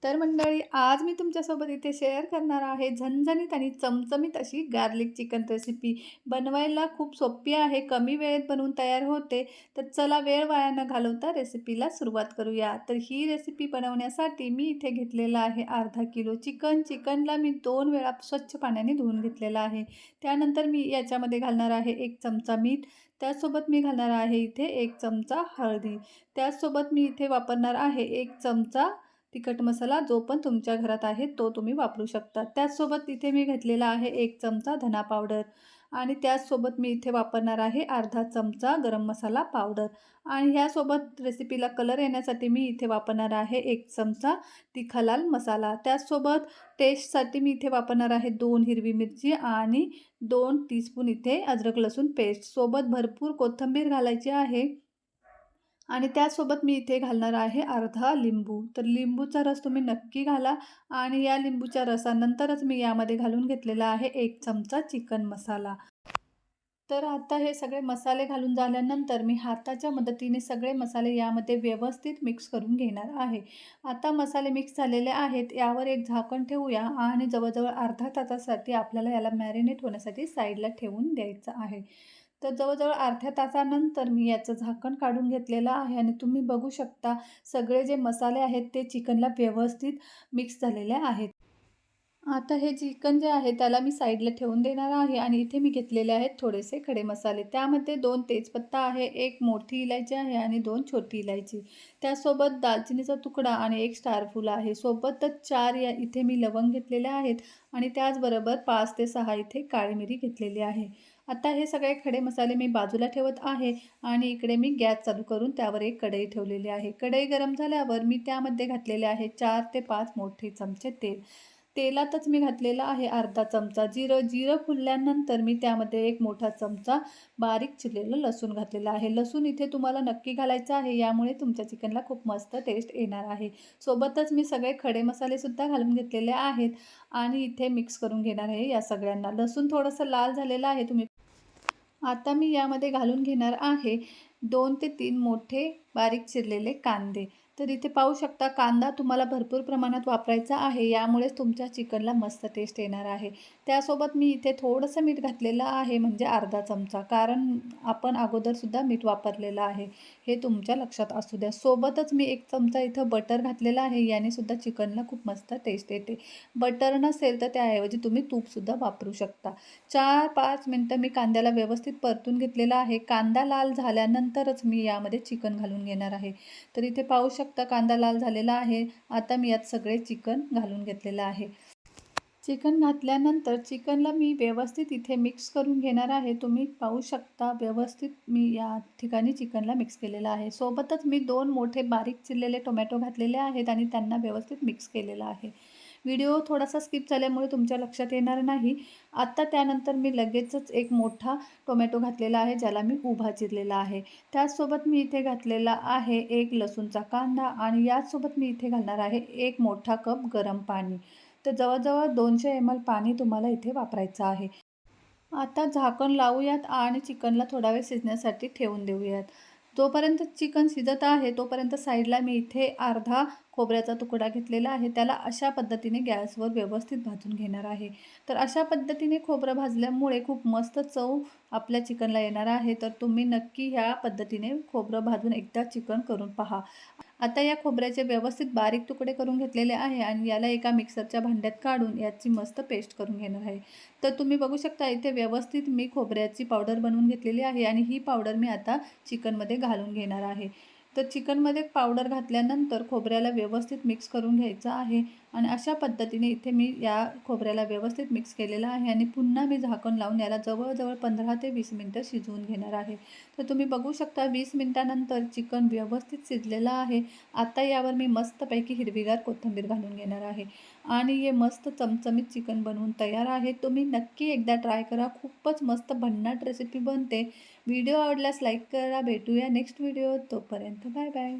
तर मंडळी, आज मी तुमच्यासोबत इथे शेअर करणार आहे झणझणीत आणि चमचमीत अशी गार्लिक चिकन रेसिपी. बनवायला खूप सोपी आहे, कमी वेळेत बनवून तयार होते. तर चला वेळ वाया न घालवता रेसिपीला सुरुवात करूया. तर ही रेसिपी बनवण्यासाठी मी इथे घेतलेलं आहे अर्धा किलो चिकन. चिकनला मी 2 वेळा स्वच्छ पाण्याने धुवून घेतलेलं आहे. त्यानंतर मी याच्यामध्ये घालणार आहे 1 चमचा मीठ. त्याचसोबत मी घालणार आहे इथे 1 चमचा हळदी. त्याचसोबत मी इथे वापरणार आहे 1 चमचा तिखट मसाला, जो पण तुमच्या घरात आहे तो तुम्ही वापरू शकता. त्याचसोबत इथे मी घेतलेला आहे 1 चमचा धना पावडर आणि त्याचसोबत मी इथे वापरणार आहे अर्धा चमचा गरम मसाला पावडर आणि ह्यासोबत रेसिपीला कलर येण्यासाठी मी इथे वापरणार आहे 1 चमचा तिखा लाल मसाला. त्याचसोबत टेस्टसाठी मी इथे वापरणार आहे 2 हिरवी मिरची आणि 2 टीस्पून इथे अद्रक लसूण पेस्ट. सोबत भरपूर कोथिंबीर घालायची आहे आणि त्यासोबत मी इथे घालणार आहे अर्धा लिंबू. तर लिंबूचा रस तुम्ही नक्की घाला आणि या लिंबूच्या रसानंतरच मी यामध्ये घालून घेतलेला आहे 1 चमचा चिकन मसाला. तर आता हे सगळे मसाले घालून झाल्यानंतर मी हाताच्या मदतीने सगळे मसाले यामध्ये व्यवस्थित मिक्स करून घेणार आहे. आता मसाले मिक्स झालेले आहेत. यावर एक झाकण ठेवूया आणि जवळजवळ अर्धा तासासाठी आपल्याला याला मॅरिनेट होण्यासाठी साईडला ठेवून द्यायचं आहे. तर जवळजवळ अर्ध्या तासानंतर मी याचं झाकण काढून घेतलेलं आहे आणि तुम्ही बघू शकता सगळे जे मसाले आहेत ते चिकनला व्यवस्थित मिक्स झालेले आहेत. आता हे चिकन जे आहे त्याला मी साईडला ठेवून देणार आहे आणि इथे मी घेतलेले आहेत थोडेसे खडे मसाले. त्यामध्ये 2 तेजपत्ता आहे, 1 मोठी इलायची आहे आणि 2 छोटी इलायची. त्यासोबत दालचिनीचा तुकडा आणि 1 स्टार फूल आहे. सोबतच 4 या इथे मी लवंग घेतलेले आहेत आणि त्याचबरोबर 5 ते 6 इथे काळी मिरी घेतलेली आहे. आता हे सगळे खडे मसाले मी बाजूला ठेवत आहे आणि इकडे मी गॅस चालू करून त्यावर एक कढई ठेवलेली आहे. कढई गरम झाल्यावर मी त्यामध्ये घातलेले आहे 4 ते 5 मोठे चमचे तेल. तेलातच मी घातलेला आहे अर्धा चमचा जिरं. जिरं फुलल्यानंतर मी त्यामध्ये 1 मोठा चमचा बारीक चिरलेलं लसूण घातलेलं आहे. लसूण इथे तुम्हाला नक्की घालायचं आहे, यामुळे तुमच्या चिकनला खूप मस्त टेस्ट येणार आहे. सोबतच मी सगळे खडे मसालेसुद्धा घालून घेतलेले आहेत आणि इथे मिक्स करून घेणार आहे या सगळ्यांना. लसूण थोडंसं लाल झालेलं आहे. आता मी यामध्ये घालून घेणार आहे 2 ते 3 मोठे बारीक चिरलेले कांदे. तर इथे पाहू शकता कांदा तुम्हाला भरपूर प्रमाणात वापरायचा आहे, यामुळेच तुमच्या चिकनला मस्त टेस्ट येणार आहे. त्यासोबत मी इथे थोडंसं मीठ घातलेलं आहे म्हणजे अर्धा चमचा, कारण आपण अगोदरसुद्धा मीठ वापरलेलं आहे. हे तुमच्या लक्षात असू द्या. सोबतच मी 1 चमचा इथं बटर घातलेलं आहे, याने सुद्धा चिकनला खूप मस्त टेस्ट येते. बटर नसेल तर त्याऐवजी तुम्ही तूपसुद्धा वापरू शकता. 4-5 मिनटं मी कांद्याला व्यवस्थित परतून घेतलेला आहे. कांदा लाल झाल्यानंतरच मी यामध्ये चिकन घालून घेणार आहे. तर इथे पाहू शकता कांदा लाल झालेला आहे. आता मी यात सगळे चिकन घालून घेतलेलं आहे. चिकन घातल्यानंतर चिकनला मी व्यवस्थित इथे मिक्स करून घेणार आहे. तुम्ही पाहू शकता व्यवस्थित मी या ठिकाणी चिकनला मिक्स केलेलं आहे. सोबतच मी 2 मोठे बारीक चिरलेले टोमॅटो घातलेले आहेत आणि त्यांना व्यवस्थित मिक्स केलेलं आहे. व्हिडिओ थोडासा स्किप झाल्यामुळे तुमच्या लक्षात येणार नाही. आता त्यानंतर मी लगेचच एक मोठा टोमॅटो घातलेला आहे, ज्याला मी उभा चिरलेला आहे. त्याचसोबत मी इथे घातलेला आहे 1 लसूणचा कांदा आणि याचसोबत मी इथे घालणार आहे 1 मोठा कप गरम पाणी. तर जवळ-जवळ 200 ml पाणी तुम्हाला इथे वापरायचं आहे. आता झाकण लावूयात आणि चिकनला थोडा वेळ शिजण्यासाठी ठेवून देऊयात. जोपर्यंत चिकन शिजत आहे तोपर्यंत साईडला मी इथे अर्धा खोबऱ्याचा तुकडा घेतलेला आहे. त्याला अशा पद्धतीने गॅसवर व्यवस्थित भाजून घेणार आहे. तर अशा पद्धतीने खोबरं भाजल्यामुळे खूप मस्त चव आपल्या चिकनला येणार आहे. तर तुम्ही नक्की ह्या पद्धतीने खोबरं भाजून एकदा चिकन करून पहा. आता या खोबऱ्याचे व्यवस्थित बारीक तुकडे करून घेतलेले आहे आणि याला एका मिक्सरच्या भांड्यात काढून याची मस्त पेस्ट करून घेणार आहे. तर तुम्ही बघू शकता इथे व्यवस्थित मी खोबऱ्याची पावडर बनवून घेतलेली आहे आणि ही पावडर मी आता चिकनमध्ये घालून घेणार आहे. तर चिकनमध्ये पावडर घातल्यानंतर खोबऱ्याला व्यवस्थित मिक्स करून घ्यायचं आहे आणि अशा पद्धतीने इथे मी या खोबऱ्याला व्यवस्थित मिक्स केलेलं आहे आणि पुन्हा मी झाकण लावून याला जवळजवळ 15 ते 20 मिनटं शिजवून घेणार आहे. तर तुम्ही बघू शकता 20 मिनिटानंतर चिकन व्यवस्थित शिजलेलं आहे. आता यावर मी मस्तपैकी हिरवीगार कोथिंबीर घालून घेणार आहे आणि हे मस्त चमचमीत चिकन बनवून तयार आहे. तुम्ही नक्की एकदा ट्राय करा. खूपच मस्त भन्नाट रेसिपी बनते. व्हिडिओ आवडल्यास लाईक करा. भेटूया नेक्स्ट व्हिडिओ. तोपर्यंत बाय बाय.